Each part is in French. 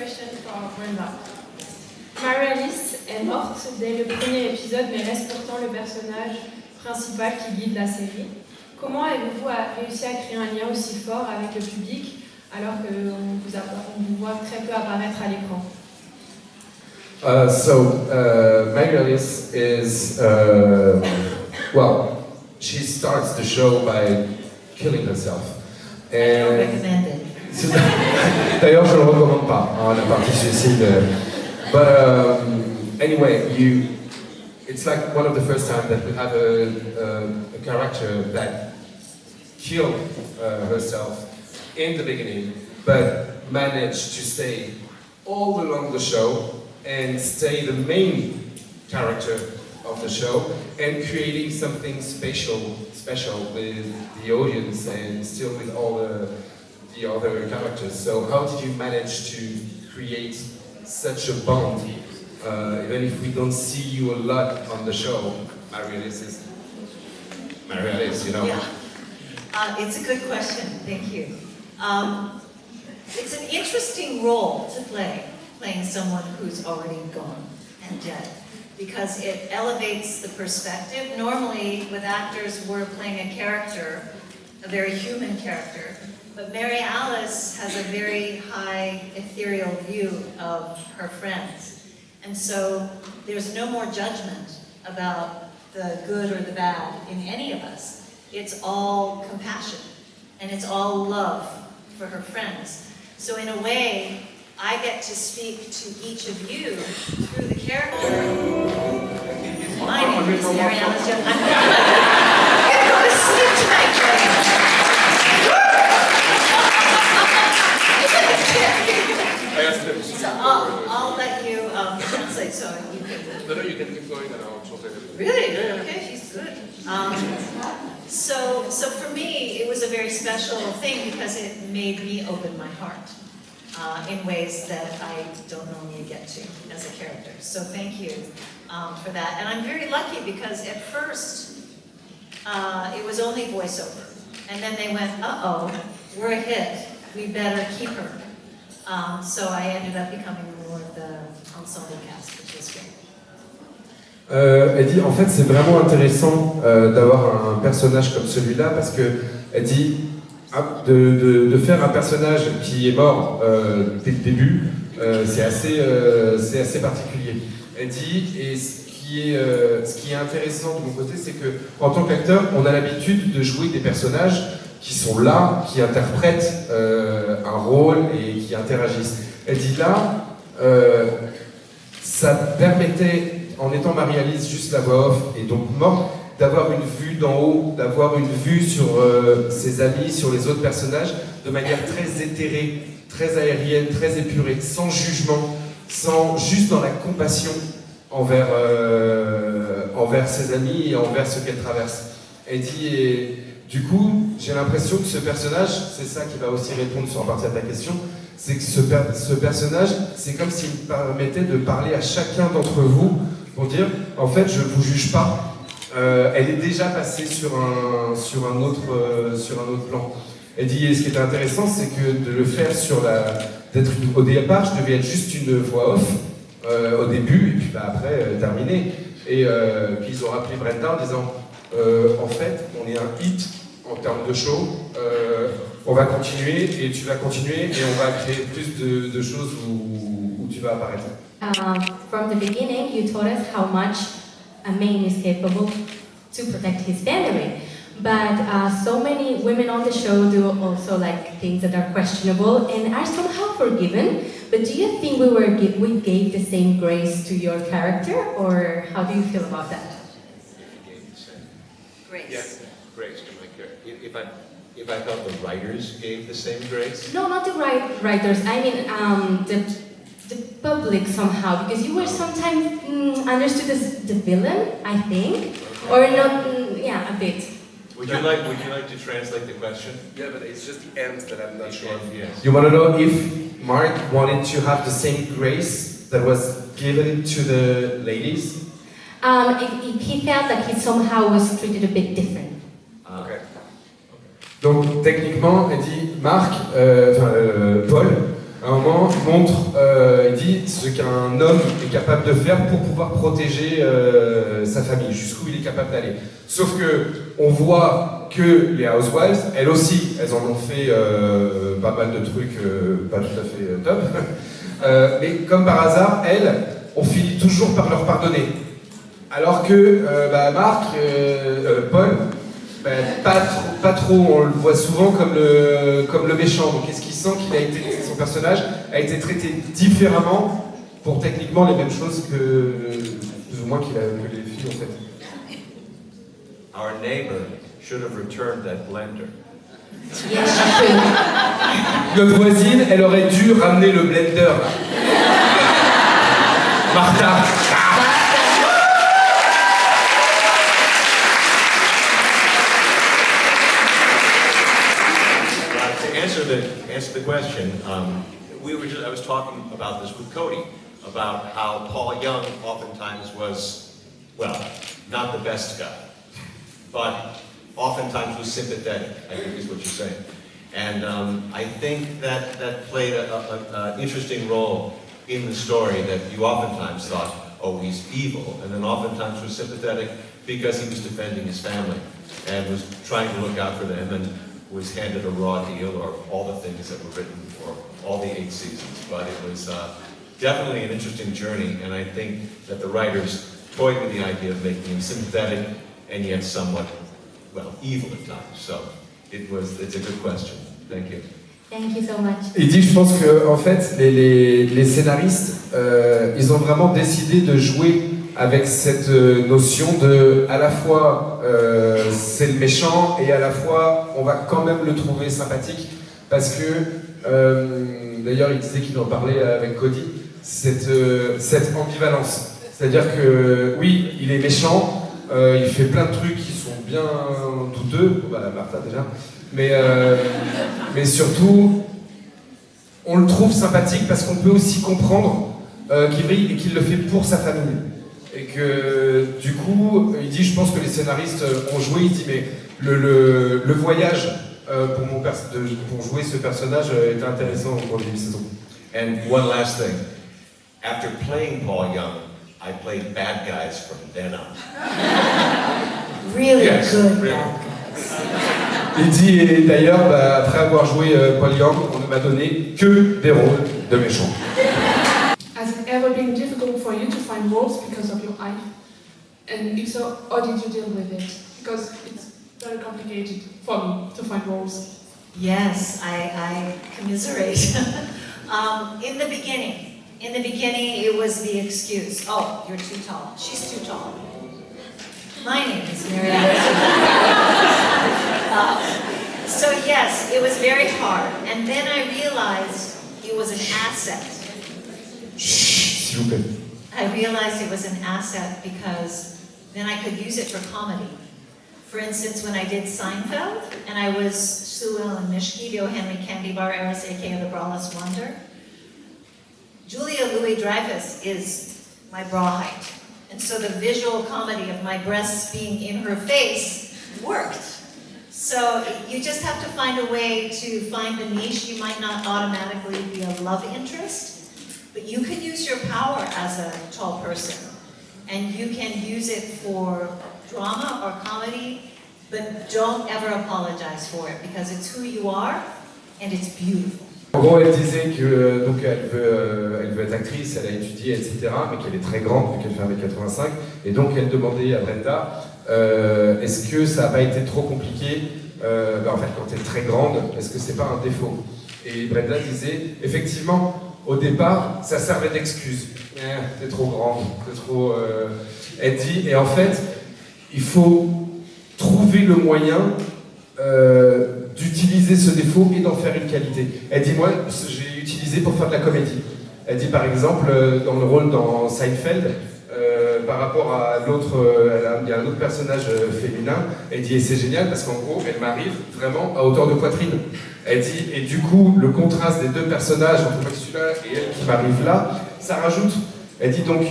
question for Brenda. Marie-Alice est morte dès le premier épisode, mais reste pourtant le personnage principal qui guide la série. Comment avez-vous réussi à créer un lien aussi fort avec le public alors qu'on vous voit très peu apparaître à l'écran? Marie-Alice is, she starts the show by killing herself. I don't recommend it. D'ailleurs, je ne le recommande pas, la partie suicide. But anyway, it's like one of the first times that we have a character that killed herself in the beginning, but managed to stay all along the show and stay the main character of the show and creating something special with the audience and still with all the other characters. So how did you manage to create such a bond, even if we don't see you a lot on the show? Marie-Alice, you know. Yeah. It's a good question, thank you. It's an interesting role to play, playing someone who's already gone and dead, because it elevates the perspective. Normally, with actors, we're playing a character, a very human character, but Marie-Alice has a very high ethereal view of her friends. And so there's no more judgment about the good or the bad in any of us. It's all compassion, and it's all love for her friends. So in a way, I get to speak to each of you through the character. My name is Marie-Alice Jones. I'm gonna go to sleep tonight, Greg. So I'll let you translate so you can... No, you can keep going and I'll translate it. Really? Okay, she's good. So for me, it was a very special thing because it made me open my heart in ways that I don't normally get to as a character. So thank you for that. And I'm very lucky because at first, it was only voiceover. And then they went, uh-oh, we're a hit. We better keep her. So I ended up becoming more of the ensemble cast, which was great. Elle dit, en fait, c'est vraiment intéressant d'avoir un personnage comme celui-là parce que elle dit de faire un personnage qui est mort dès le début, c'est assez particulier. Elle dit, et ce qui est intéressant de mon côté, c'est que en tant qu'acteur, on a l'habitude de jouer des personnages qui sont là, qui interprètent un rôle et qui interagissent. Elle dit là, ça permettait, en étant Marie-Alice, juste la voix off et donc morte, d'avoir une vue d'en haut, d'avoir une vue sur ses amis, sur les autres personnages, de manière très éthérée, très aérienne, très épurée, sans jugement, juste dans la compassion envers ses amis et envers ce qu'elle traverse. Elle dit, et du coup, j'ai l'impression que ce personnage, c'est ça qui va aussi répondre sur en partie à ta question, c'est que ce personnage, c'est comme s'il me permettait de parler à chacun d'entre vous pour dire, en fait, je ne vous juge pas. Elle est déjà passée sur un autre plan. Elle dit, et ce qui était intéressant, c'est que de le faire au départ, je devais être juste une voix off au début, et puis après, terminé. Et puis ils ont rappelé Brenda en disant, en fait, on est un hit en termes de show, on va continuer, et tu vas continuer, et on va créer plus de choses où tu vas apparaître. From the beginning, you told us how much a man is capable to protect his family. But so many women on the show do also like things that are questionable and are somehow forgiven. But do you think we gave the same grace to your character, or how do you feel about that? Grace. Yes, grace. If I thought the writers gave the same grace? No, not the writers. I mean the public somehow, because you were sometimes understood as the villain, I think, or not. Yeah, a bit. Would you like to translate the question? Yeah, but it's just the end that I'm not sure. Yes. You want to know if Mark wanted to have the same grace that was given to the ladies? If he felt like he somehow was treated a bit different. Okay. Donc techniquement, elle dit Marc, Paul À un moment, il dit ce qu'un homme est capable de faire pour pouvoir protéger sa famille, jusqu'où il est capable d'aller. Sauf que on voit que les housewives, elles aussi, elles en ont fait pas mal de trucs pas tout à fait top. Mais comme par hasard, elles, on finit toujours par leur pardonner. Alors que Paul, pas trop, on le voit souvent comme le méchant. Donc est-ce qu'il sent son personnage a été traité différemment pour techniquement les mêmes choses que plus ou moins que les filles ont fait? Our neighbor should have returned that blender. Yes, she should. Notre voisine, elle aurait dû ramener le blender. Martha. To answer the question, I was talking about this with Cody, about how Paul Young oftentimes was, well, not the best guy, but oftentimes was sympathetic, I think is what you're saying. And I think that played an interesting role in the story, that you oftentimes thought, oh, he's evil, and then oftentimes was sympathetic because he was defending his family and was trying to look out for them, and was handed a raw deal, or all the things that were written for all the 8 seasons. But it was definitely an interesting journey, and I think that the writers toyed with the idea of making him sympathetic and yet somewhat, well, evil at times. So it's a good question. Thank you. Thank you so much. Il dit, je pense que en fait, les scénaristes, ils ont vraiment décidé de jouer avec cette notion de, à la fois, c'est le méchant, et à la fois, on va quand même le trouver sympathique, parce que, d'ailleurs, il disait qu'il en parlait avec Cody, cette ambivalence. C'est-à-dire que, oui, il est méchant, il fait plein de trucs qui sont bien douteux, Martha déjà, mais surtout, on le trouve sympathique parce qu'on peut aussi comprendre qu'il brille et qu'il le fait pour sa famille. Et que du coup, il dit, je pense que les scénaristes ont joué, il dit, mais le voyage pour jouer ce personnage était intéressant au cours des 8 saisons. And one last thing, after playing Paul Young, I played bad guys from then on. Really Yes, good really. bad guys. Il dit, et d'ailleurs, après avoir joué Paul Young, on ne m'a donné que des rôles de méchants. Has it ever been difficult for you to find roles because of your eye? And if so, how did you deal with it? Because it's very complicated for me to find roles. Yes, I commiserate. In the beginning, it was the excuse. Oh, you're too tall. She's too tall. My name is Marianne. So yes, it was very hard. And then I realized it was an asset. S'il vous plaît. I realized it was an asset because then I could use it for comedy. For instance, when I did Seinfeld, and I was Sue Ellen Mischke, the O. Henry Candy Bar heiress, aka the Braless Wonder, Julia Louis-Dreyfus is my bra height. And so the visual comedy of my breasts being in her face worked. So you just have to find a way to find the niche. You might not automatically be a love interest, but you can use your power as a tall person. And you can use it for drama or comedy, but don't ever apologize for it because it's who you are and it's beautiful. En gros, elle disait que donc elle veut être actrice, elle a étudié, etc., mais qu'elle est très grande vu qu'elle fait 1m85, et donc elle demandait à Brenda, est-ce que ça n'a pas été trop compliqué, en fait, quand elle est très grande, est-ce que c'est pas un défaut? Et Brenda disait, effectivement, au départ, ça servait d'excuse. T'es trop grande, t'es trop... Elle dit, et en fait, il faut trouver le moyen d'utiliser ce défaut et d'en faire une qualité. Elle dit, moi, j'ai utilisé pour faire de la comédie. Elle dit, par exemple, dans le rôle dans Seinfeld, par rapport à l'autre, il y a un autre personnage féminin, elle dit, et c'est génial parce qu'en gros, elle m'arrive vraiment à hauteur de poitrine. Elle dit, et du coup, le contraste des deux personnages, entre celui-là et elle qui m'arrive là, ça rajoute. Elle dit donc,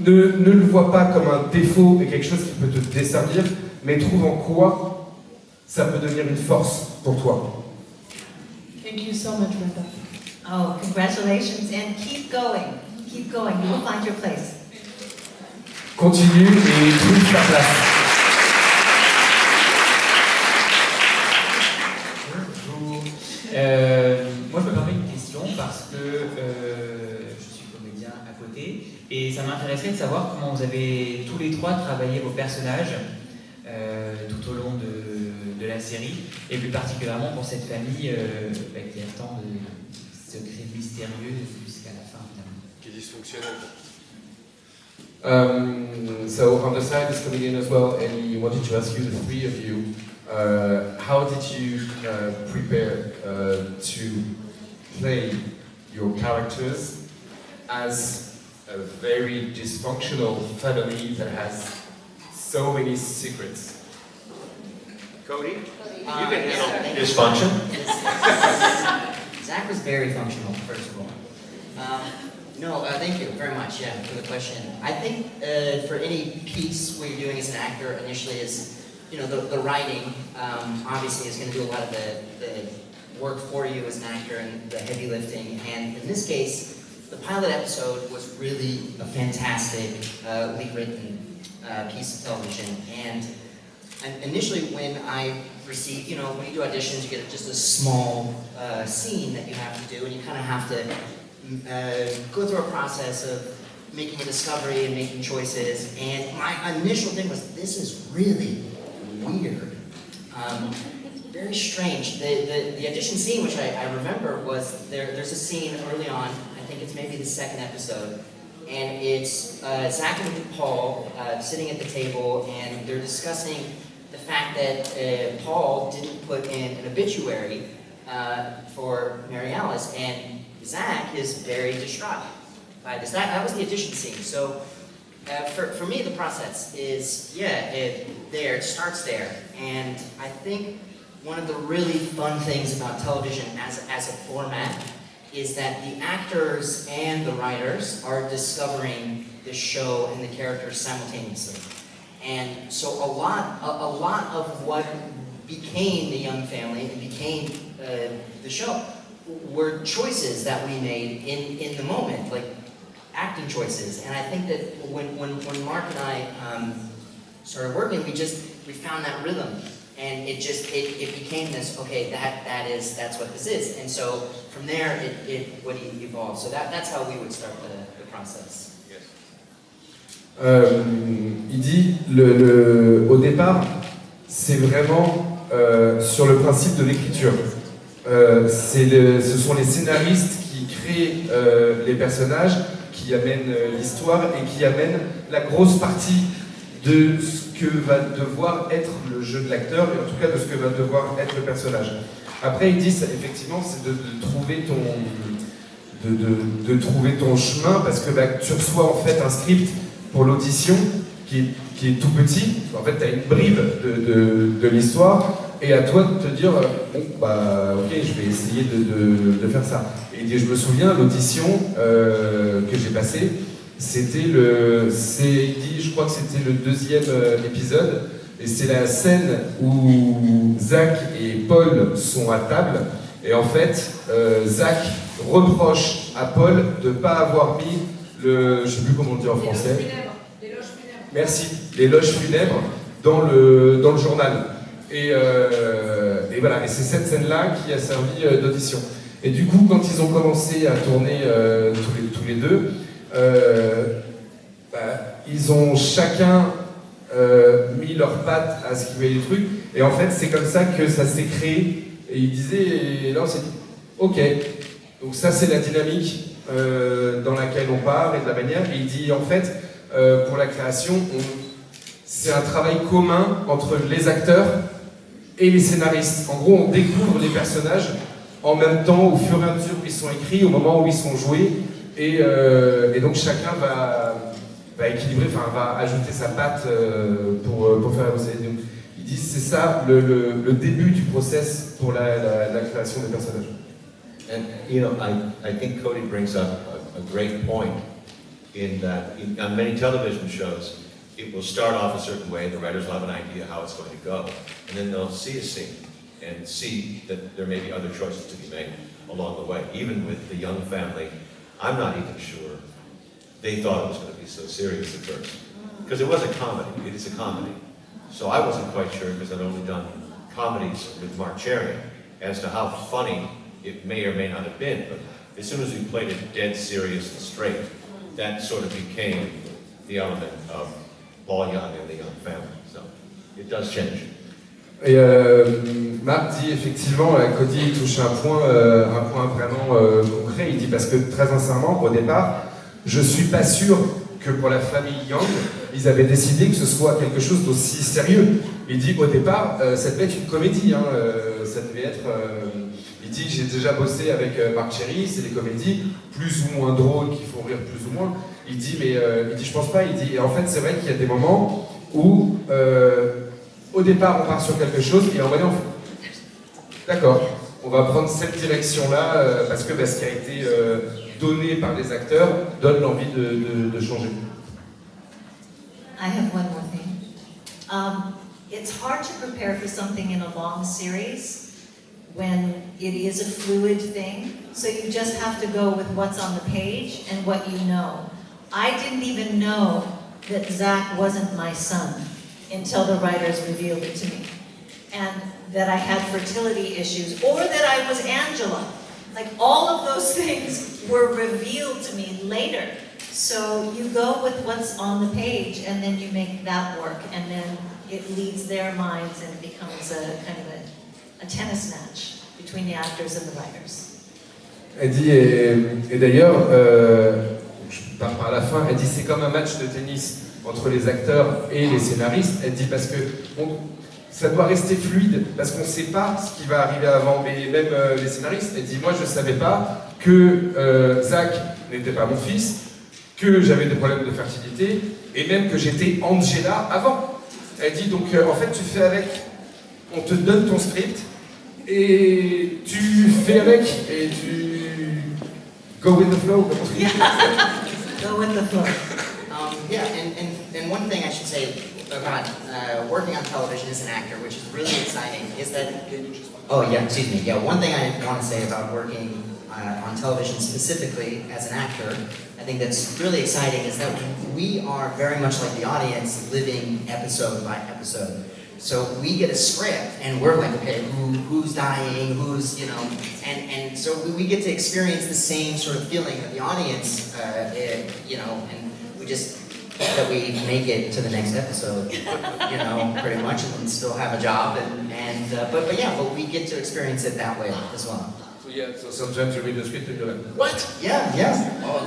ne le vois pas comme un défaut et quelque chose qui peut te desservir, mais trouve en quoi ça peut devenir une force pour toi. Thank you so much, Brenda. Well, congratulations and keep going. Keep going. You will find your place. Continue et trouve ta place. Bonjour. Moi, je me permets une question parce que je suis comédien à côté et ça m'intéresserait de savoir comment vous avez tous les trois travaillé vos personnages tout au long de la série et plus particulièrement pour cette famille qui a tant de secrets mystérieux jusqu'à la fin. Qui est dysfonctionnel. So on the side is comedian as well, and he wanted to ask you, the three of you, how did you prepare to play your characters as a very dysfunctional family that has so many secrets? Cody, you can Yes, handle thank you. dysfunction. Zach was very functional, first of all. Thank you very much, for the question. I think for any piece what you're doing as an actor initially is, the writing obviously is going to do a lot of the work for you as an actor and the heavy lifting. And in this case, the pilot episode was really a fantastic, written piece of television. And initially when I received, when you do auditions, you get just a small scene that you have to do, and you kind of have to go through a process of making a discovery and making choices. And my initial thing was, this is really weird. Very strange. The audition scene, which I remember, was there's a scene early on, I think it's maybe the second episode, and it's Zach and Paul sitting at the table, and they're discussing the fact that Paul didn't put in an obituary for Mary Alice, and Zach is very distraught by this. That was the audition scene. So for me, the process is, it starts there. And I think one of the really fun things about television as a format is that the actors and the writers are discovering the show and the characters simultaneously. And so a lot of what became The Young Family and became the show were choices that we made in the moment, like acting choices. And I think that when Mark and I started working, we found that rhythm, and it became this, okay, that's what this is. And so from there it would evolve. So that's how we would start the process. Il dit, au départ, c'est vraiment sur le principe de l'écriture. Ce sont les scénaristes qui créent les personnages, qui amènent l'histoire et qui amènent la grosse partie de ce que va devoir être le jeu de l'acteur, et en tout cas de ce que va devoir être le personnage. Après, ils disent, effectivement, c'est de trouver ton chemin, parce que tu reçois en fait un script pour l'audition qui est tout petit. En fait, tu as une bribe de l'histoire, et à toi de te dire, ok, je vais essayer de faire ça. Et je me souviens, l'audition que j'ai passée, je crois que c'était le deuxième épisode, et c'est la scène où Zach et Paul sont à table, et en fait, Zach reproche à Paul de ne pas avoir mis je ne sais plus comment on dit en français. Les loges funèbres. Merci, les loges funèbres dans le journal. Et voilà, et c'est cette scène-là qui a servi d'audition. Et du coup, quand ils ont commencé à tourner tous les deux, ils ont chacun mis leurs pattes à ce qu'il y avait des trucs. Et en fait, c'est comme ça que ça s'est créé. Et ils disaient, et là on s'est dit, ok, donc ça c'est la dynamique dans laquelle on part et de la manière. Et il dit, en fait, pour la création, c'est un travail commun entre les acteurs et les scénaristes. En gros, on découvre les personnages en même temps, au fur et à mesure où ils sont écrits, au moment où ils sont joués, et donc chacun va équilibrer, va ajouter sa patte pour faire avancer. Donc, ils disent c'est ça le début du process pour la création des personnages. And I think Cody brings up a great point in that on many television shows, it will start off a certain way, the writers will have an idea how it's going to go, and then they'll see a scene and see that there may be other choices to be made. along the way. Even with the Young family, I'm not even sure they thought it was going to be so serious at first. Because it was a comedy, it is a comedy. So I wasn't quite sure, because I'd only done comedies with Mark Cherry, as to how funny it may or may not have been. But as soon as we played it dead serious and straight, that sort of became the element of Paul Young and the Young family. So it does change. Et Marc dit effectivement, Cody touche un point vraiment concret. Il dit parce que très sincèrement, au départ, je suis pas sûr que pour la famille Young, ils avaient décidé que ce soit quelque chose d'aussi sérieux. Il dit au départ, ça devait être une comédie. Ça devait être. Il dit j'ai déjà bossé avec Mark Cherry, c'est des comédies plus ou moins drôles qui font rire plus ou moins. Il dit mais je pense pas. Il dit et en fait c'est vrai qu'il y a des moments où au départ, on part sur quelque chose et en voyant, d'accord, on va prendre cette direction-là parce que ce qui a été donné par les acteurs donne l'envie de changer. I have one more thing. It's hard to prepare for something in a long series when it is a fluid thing, so you just have to go with what's on the page and what you know. I didn't even know that Zach wasn't my son until the writers revealed it to me. And that I had fertility issues, or that I was Angela. Like all of those things were revealed to me later. So you go with what's on the page and then you make that work, and then it leads their minds and it becomes a kind of a tennis match between the actors and the writers. Elle dit, et d'ailleurs, je pars par la fin, elle dit c'est comme un match de tennis entre les acteurs et les scénaristes. Elle dit parce que ça doit rester fluide, parce qu'on ne sait pas ce qui va arriver avant, mais même les scénaristes, elle dit moi je ne savais pas que Zach n'était pas mon fils, que j'avais des problèmes de fertilité, et même que j'étais Angela avant. Elle dit donc en fait tu fais avec, on te donne ton script, et tu fais avec, et tu go with the flow. Go with the flow. Yeah, and one thing I should say about working on television as an actor, which is really exciting, is that... Oh, yeah, excuse me. Yeah, one thing I want to say about working on television specifically as an actor, I think that's really exciting, is that we are very much like the audience, living episode by episode. So we get a script, and we're like, okay, who's dying, who's, and so we get to experience the same sort of feeling that the audience, and we just... that we make it to the next episode, pretty much, and still have a job, but we get to experience it that way as well. So yeah, so sometimes you read the script and you're like, what? Yeah,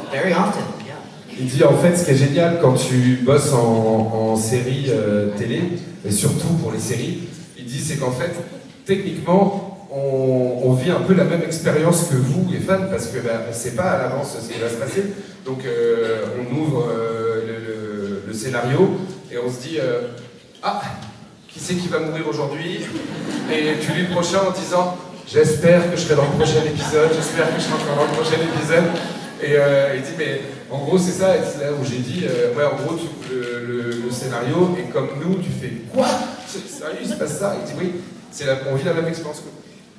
very often, yeah. Il dit en fait ce qui est génial quand tu bosses en série télé, et surtout pour les séries, il dit c'est qu'en fait, techniquement, on vit un peu la même expérience que vous, les fans, parce que on ne sait pas à l'avance ce qui va se passer. Donc on ouvre le scénario et on se dit qui c'est qui va mourir aujourd'hui? Et tu lis le prochain en disant j'espère que je serai dans le prochain épisode, j'espère que je serai encore dans le prochain épisode. Et il dit mais en gros c'est ça, et c'est là où j'ai dit ouais en gros le scénario et comme nous tu fais quoi? C'est sérieux, il se passe ça? Il dit oui, on vit la même expérience que vous.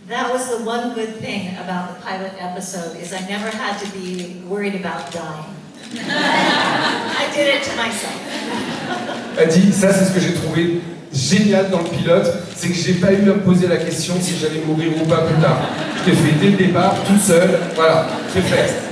That was the one good thing about the pilot episode, is I never had to be worried about dying. I did it to myself. Elle dit, ça c'est ce que j'ai trouvé génial dans le pilote, c'est que j'ai pas eu à me poser la question si j'allais mourir ou pas plus tard. Je l'ai fait dès le départ, tout seul, voilà, c'est fait.